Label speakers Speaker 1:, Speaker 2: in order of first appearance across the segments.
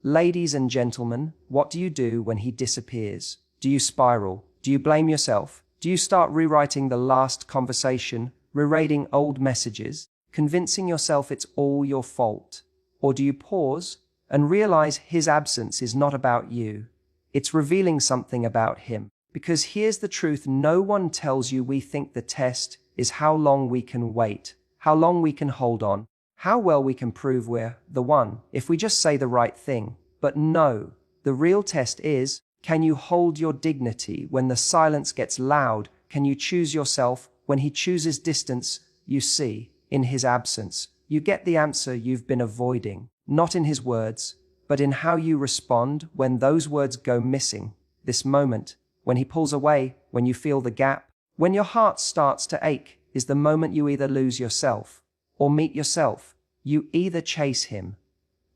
Speaker 1: Ladies and gentlemen, what do you do when he disappears? Do you spiral? Do you blame yourself? Do you start rewriting the last conversation, rereading old messages, convincing yourself it's all your fault? Or do you pause and realize his absence is not about you? It's revealing something about him. Because here's the truth, no one tells you. We think the test is how long we can wait, how long we can hold on, how well we can prove we're the one if we just say the right thing. But no, the real test is, can you hold your dignity when the silence gets loud? Can you choose yourself when he chooses distance? You see, in his absence, you get the answer you've been avoiding, not in his words, but in how you respond when those words go missing. This moment, when he pulls away, when you feel the gap, when your heart starts to ache, is the moment you either lose yourself or meet yourself. You either chase him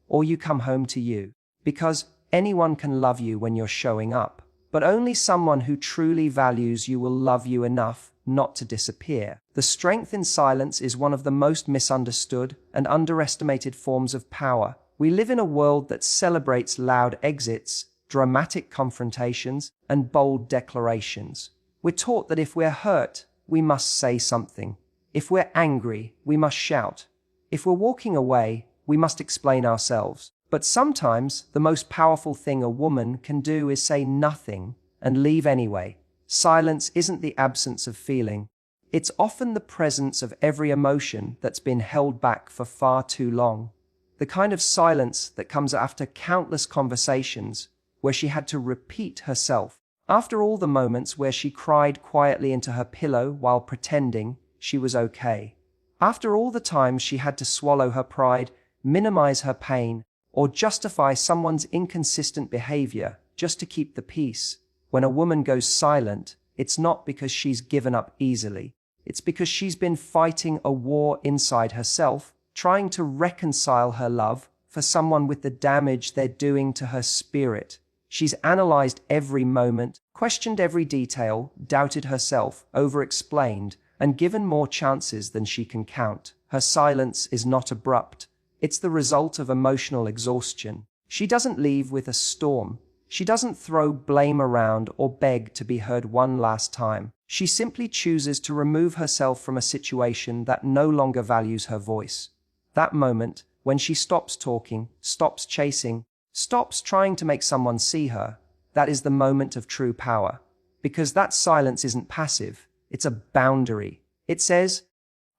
Speaker 1: or you come home to you. Because anyone can love you when you're showing up, but only someone who truly values you will love you enough not to disappear. The strength in silence is one of the most misunderstood and underestimated forms of power. We live in a world that celebrates loud exits, dramatic confrontations, and bold declarations. We're taught that if we're hurt, we must say something. If we're angry, we must shout. If we're walking away, we must explain ourselves. But sometimes the most powerful thing a woman can do is say nothing and leave anyway. Silence isn't the absence of feeling. It's often the presence of every emotion that's been held back for far too long. The kind of silence that comes after countless conversations where she had to repeat herself. After all the moments where she cried quietly into her pillow while pretending she was okay. After all the times she had to swallow her pride, minimize her pain, or justify someone's inconsistent behavior just to keep the peace. When a woman goes silent, it's not because she's given up easily. It's because she's been fighting a war inside herself, trying to reconcile her love for someone with the damage they're doing to her spirit. She's analyzed every moment, questioned every detail, doubted herself, over-explained, and given more chances than she can count. Her silence is not abrupt. It's the result of emotional exhaustion. She doesn't leave with a storm. She doesn't throw blame around or beg to be heard one last time. She simply chooses to remove herself from a situation that no longer values her voice. That moment, when she stops talking, stops chasing, stops trying to make someone see her, that is the moment of true power. Because that silence isn't passive, it's a boundary. It says,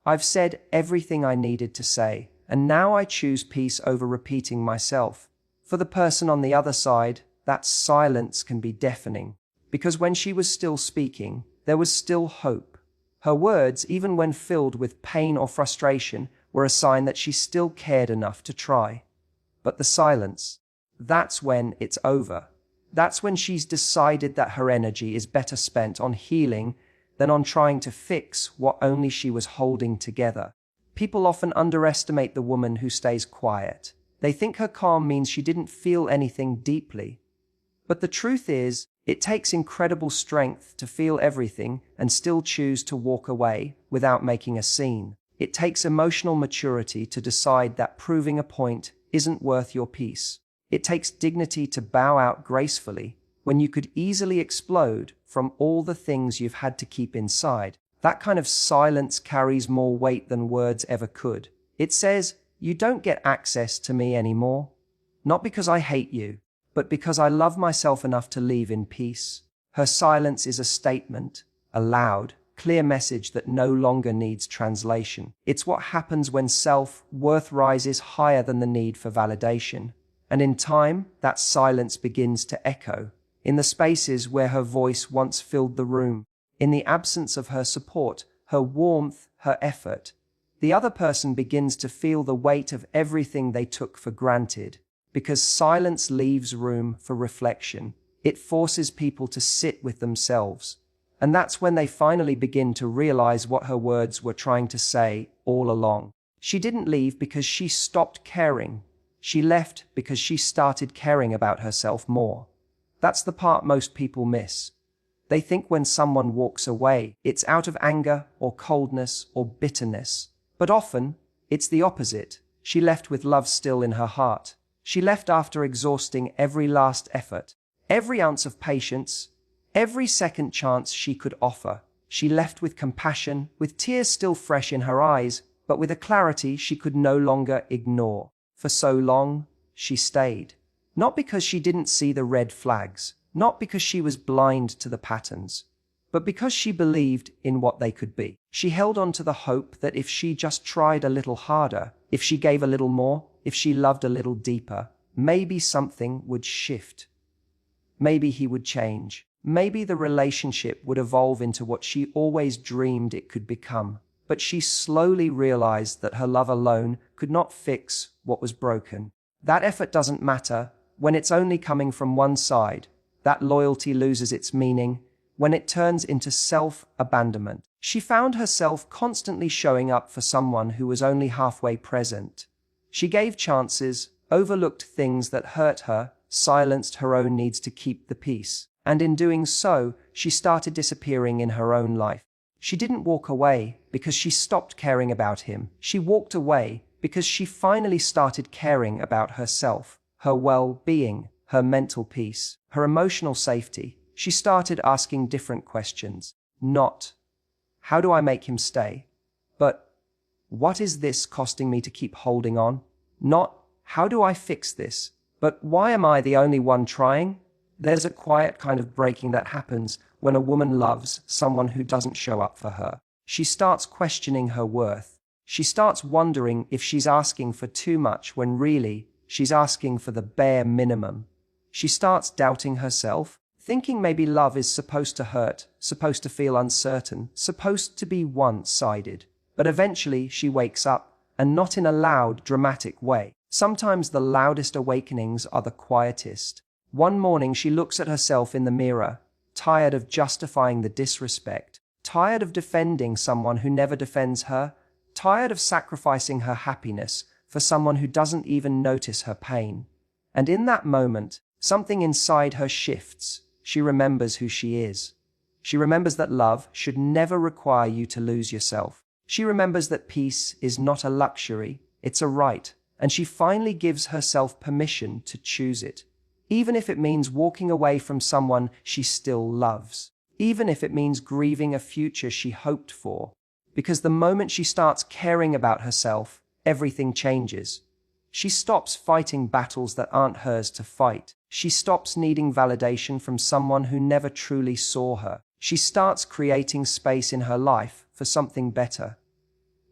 Speaker 1: I've said everything I needed to say, and now I choose peace over repeating myself. For the person on the other side, that silence can be deafening. Because when she was still speaking, there was still hope. Her words, even when filled with pain or frustration, were a sign that she still cared enough to try. But the silence, that's when it's over. That's when she's decided that her energy is better spent on healing than on trying to fix what only she was holding together. People often underestimate the woman who stays quiet. They think her calm means she didn't feel anything deeply. But the truth is, it takes incredible strength to feel everything and still choose to walk away without making a scene. It takes emotional maturity to decide that proving a point isn't worth your peace. It takes dignity to bow out gracefully when you could easily explode from all the things you've had to keep inside. That kind of silence carries more weight than words ever could. It says, you don't get access to me anymore. Not because I hate you, but because I love myself enough to leave in peace. Her silence is a statement, a loud, clear message that no longer needs translation. It's what happens when self-worth rises higher than the need for validation. And in time, that silence begins to echo, in the spaces where her voice once filled the room, in the absence of her support, her warmth, her effort. The other person begins to feel the weight of everything they took for granted, because silence leaves room for reflection. It forces people to sit with themselves. And that's when they finally begin to realize what her words were trying to say all along. She didn't leave because she stopped caring. She left because she started caring about herself more. That's the part most people miss. They think when someone walks away, it's out of anger or coldness or bitterness. But often, it's the opposite. She left with love still in her heart. She left after exhausting every last effort, every ounce of patience, every second chance she could offer. She left with compassion, with tears still fresh in her eyes, but with a clarity she could no longer ignore. For so long, she stayed. Not because she didn't see the red flags, not because she was blind to the patterns, but because she believed in what they could be. She held on to the hope that if she just tried a little harder, if she gave a little more, if she loved a little deeper, maybe something would shift. Maybe he would change. Maybe the relationship would evolve into what she always dreamed it could become. But she slowly realized that her love alone could not fix what was broken. That effort doesn't matter when it's only coming from one side. That loyalty loses its meaning when it turns into self-abandonment. She found herself constantly showing up for someone who was only halfway present. She gave chances, overlooked things that hurt her, silenced her own needs to keep the peace. And in doing so, she started disappearing in her own life. She didn't walk away because she stopped caring about him. She walked away because she finally started caring about herself, her well-being, her mental peace, her emotional safety. She started asking different questions. Not, how do I make him stay? But, what is this costing me to keep holding on? Not, how do I fix this? But why am I the only one trying? There's a quiet kind of breaking that happens when a woman loves someone who doesn't show up for her. She starts questioning her worth. She starts wondering if she's asking for too much when really she's asking for the bare minimum. She starts doubting herself, thinking maybe love is supposed to hurt, supposed to feel uncertain, supposed to be one-sided. But eventually she wakes up, and not in a loud, dramatic way. Sometimes the loudest awakenings are the quietest. One morning she looks at herself in the mirror, tired of justifying the disrespect, tired of defending someone who never defends her, tired of sacrificing her happiness for someone who doesn't even notice her pain. And in that moment, something inside her shifts. She remembers who she is. She remembers that love should never require you to lose yourself. She remembers that peace is not a luxury, it's a right, and she finally gives herself permission to choose it. Even if it means walking away from someone she still loves. Even if it means grieving a future she hoped for. Because the moment she starts caring about herself, everything changes. She stops fighting battles that aren't hers to fight. She stops needing validation from someone who never truly saw her. She starts creating space in her life for something better.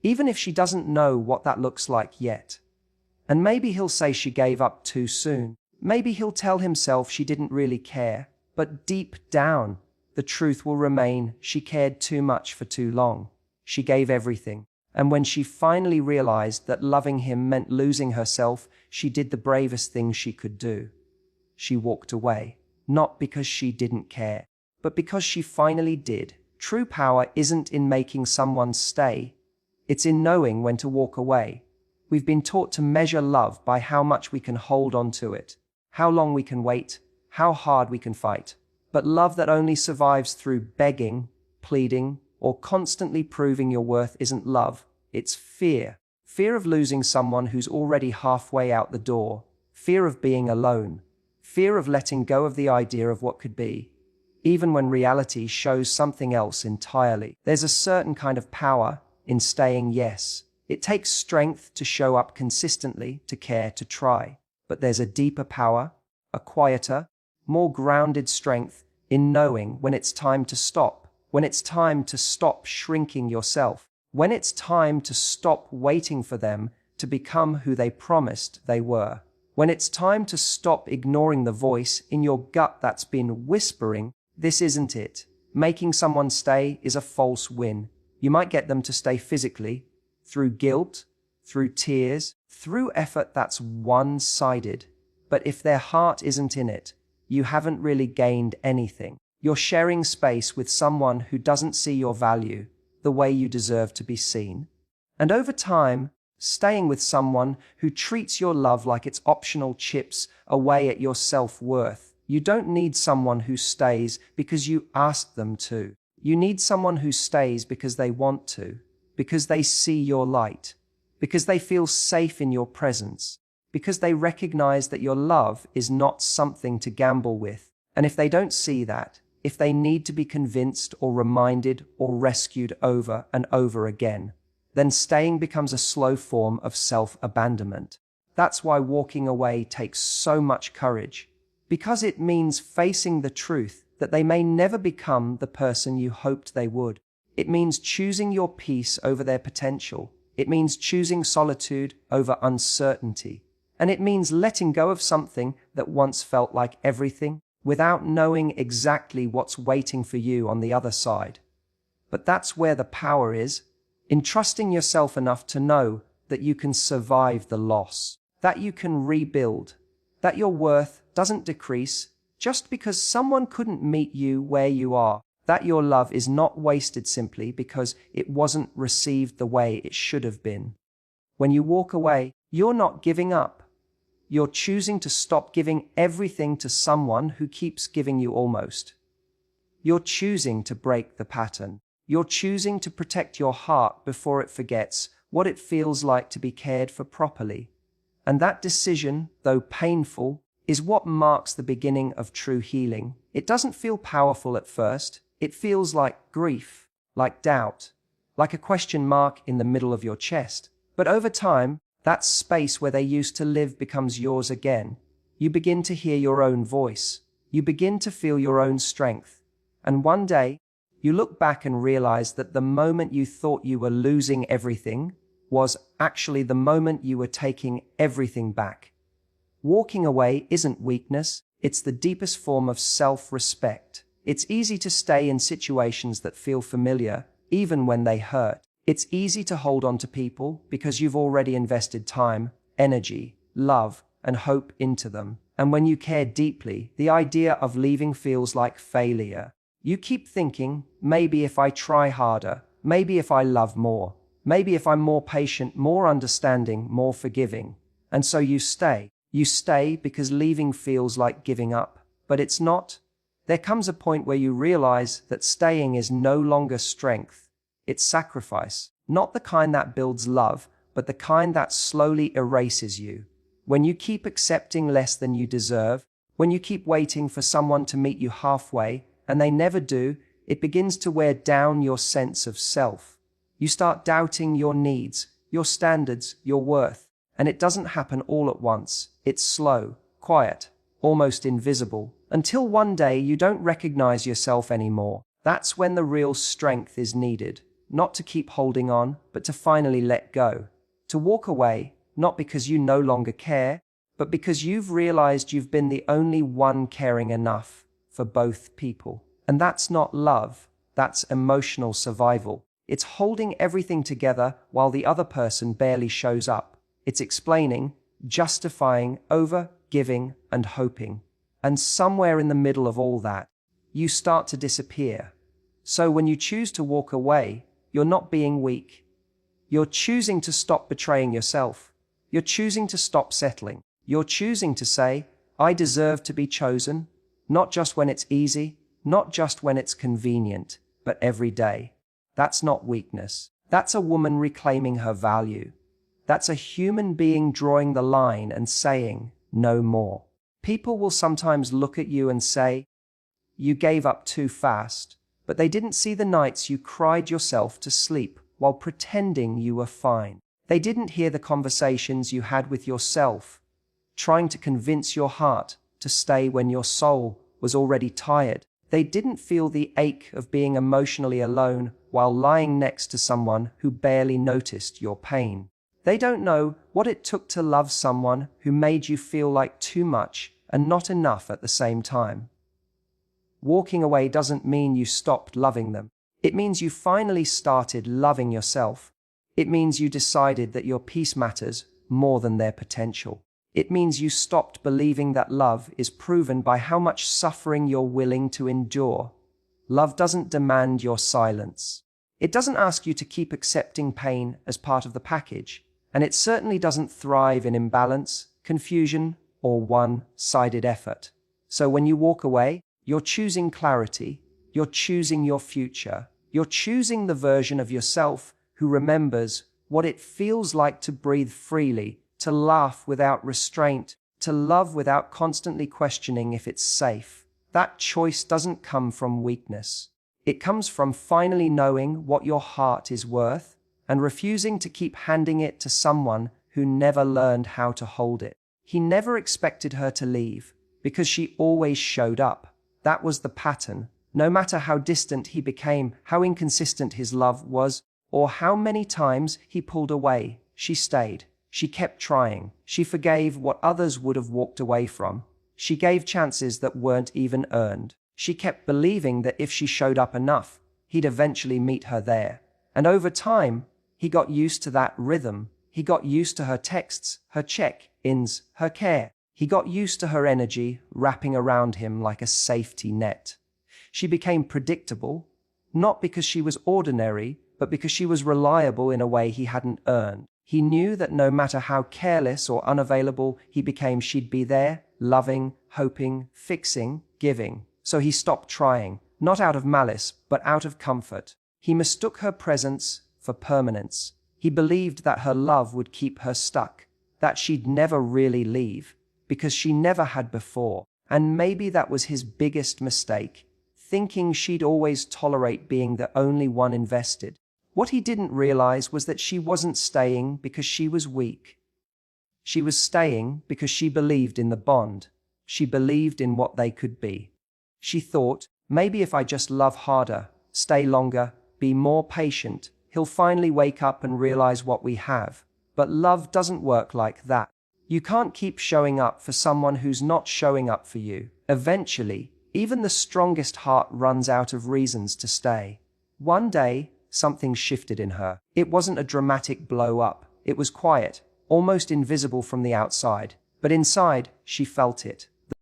Speaker 1: Even if she doesn't know what that looks like yet. And maybe he'll say she gave up too soon. Maybe he'll tell himself she didn't really care, but deep down, the truth will remain she cared too much for too long. She gave everything, and when she finally realized that loving him meant losing herself, she did the bravest thing she could do. She walked away, not because she didn't care, but because she finally did. True power isn't in making someone stay, it's in knowing when to walk away. We've been taught to measure love by how much we can hold on to it, how long we can wait, how hard we can fight. But love that only survives through begging, pleading, or constantly proving your worth isn't love, it's fear. Fear of losing someone who's already halfway out the door. Fear of being alone. Fear of letting go of the idea of what could be, even when reality shows something else entirely. There's a certain kind of power in saying yes. It takes strength to show up consistently, to care, to try. But there's a deeper power, a quieter, more grounded strength in knowing when it's time to stop, when it's time to stop shrinking yourself, when it's time to stop waiting for them to become who they promised they were, when it's time to stop ignoring the voice in your gut that's been whispering, this isn't it. Making someone stay is a false win. You might get them to stay physically, through guilt, through tears, through effort that's one-sided. But if their heart isn't in it, you haven't really gained anything. You're sharing space with someone who doesn't see your value the way you deserve to be seen. And over time, staying with someone who treats your love like it's optional chips away at your self-worth. You don't need someone who stays because you ask them to. You need someone who stays because they want to, because they see your light, because they feel safe in your presence. because they recognize that your love is not something to gamble with. And if they don't see that, if they need to be convinced or reminded or rescued over and over again, then staying becomes a slow form of self-abandonment. That's why walking away takes so much courage, because it means facing the truth that they may never become the person you hoped they would. It means choosing your peace over their potential. It means choosing solitude over uncertainty. And it means letting go of something that once felt like everything, without knowing exactly what's waiting for you on the other side. But that's where the power is, in trusting yourself enough to know that you can survive the loss, that you can rebuild, that your worth doesn't decrease just because someone couldn't meet you where you are, that your love is not wasted simply because it wasn't received the way it should have been. When you walk away, you're not giving up. You're choosing to stop giving everything to someone who keeps giving you almost. You're choosing to break the pattern. You're choosing to protect your heart before it forgets what it feels like to be cared for properly. And that decision, though painful, is what marks the beginning of true healing. It doesn't feel powerful at first. It feels like grief, like doubt, like a question mark in the middle of your chest. But over time, that space where they used to live becomes yours again. You begin to hear your own voice. You begin to feel your own strength. And one day, you look back and realize that the moment you thought you were losing everything was actually the moment you were taking everything back. Walking away isn't weakness, it's the deepest form of self-respect. It's easy to stay in situations that feel familiar, even when they hurt. It's easy to hold on to people because you've already invested time, energy, love, and hope into them. And when you care deeply, the idea of leaving feels like failure. You keep thinking, maybe if I try harder, maybe if I love more, maybe if I'm more patient, more understanding, more forgiving. And so you stay. You stay because leaving feels like giving up. But it's not. There comes a point where you realize that staying is no longer strength. It's sacrifice. Not the kind that builds love, but the kind that slowly erases you. When you keep accepting less than you deserve, when you keep waiting for someone to meet you halfway, and they never do, it begins to wear down your sense of self. You start doubting your needs, your standards, your worth. And it doesn't happen all at once. It's slow, quiet, almost invisible, until one day you don't recognize yourself anymore. That's when the real strength is needed, not to keep holding on, but to finally let go. To walk away, not because you no longer care, but because you've realized you've been the only one caring enough for both people. And that's not love, that's emotional survival. It's holding everything together while the other person barely shows up. It's explaining, justifying, over-giving, and hoping. And somewhere in the middle of all that, you start to disappear. So when you choose to walk away, you're not being weak. You're choosing to stop betraying yourself. You're choosing to stop settling. You're choosing to say, I deserve to be chosen, not just when it's easy, not just when it's convenient, but every day. That's not weakness. That's a woman reclaiming her value. That's a human being drawing the line and saying, no more. People will sometimes look at you and say, you gave up too fast, but they didn't see the nights you cried yourself to sleep while pretending you were fine. They didn't hear the conversations you had with yourself, trying to convince your heart to stay when your soul was already tired. They didn't feel the ache of being emotionally alone while lying next to someone who barely noticed your pain. They don't know what it took to love someone who made you feel like too much and not enough at the same time. Walking away doesn't mean you stopped loving them. It means you finally started loving yourself. It means you decided that your peace matters more than their potential. It means you stopped believing that love is proven by how much suffering you're willing to endure. Love doesn't demand your silence. It doesn't ask you to keep accepting pain as part of the package. And it certainly doesn't thrive in imbalance, confusion, or one-sided effort. So when you walk away, you're choosing clarity, you're choosing your future, you're choosing the version of yourself who remembers what it feels like to breathe freely, to laugh without restraint, to love without constantly questioning if it's safe. That choice doesn't come from weakness. It comes from finally knowing what your heart is worth and refusing to keep handing it to someone who never learned how to hold it. He never expected her to leave because she always showed up. That was the pattern. No matter how distant he became, how inconsistent his love was, or how many times he pulled away, she stayed. She kept trying. She forgave what others would have walked away from. She gave chances that weren't even earned. She kept believing that if she showed up enough, he'd eventually meet her there. And over time, he got used to that rhythm. He got used to her texts, her check-ins, her care. He got used to her energy wrapping around him like a safety net. She became predictable, not because she was ordinary, but because she was reliable in a way he hadn't earned. He knew that no matter how careless or unavailable he became, she'd be there, loving, hoping, fixing, giving. So he stopped trying, not out of malice, but out of comfort. He mistook her presence for permanence. He believed that her love would keep her stuck, that she'd never really leave, because she never had before. And maybe that was his biggest mistake, thinking she'd always tolerate being the only one invested. What he didn't realize was that she wasn't staying because she was weak. She was staying because she believed in the bond. She believed in what they could be. She thought, maybe if I just love harder, stay longer, be more patient, he'll finally wake up and realize what we have. But love doesn't work like that. You can't keep showing up for someone who's not showing up for you. Eventually, even the strongest heart runs out of reasons to stay. One day, something shifted in her. It wasn't a dramatic blow up. It was quiet, almost invisible from the outside. But inside, she felt it.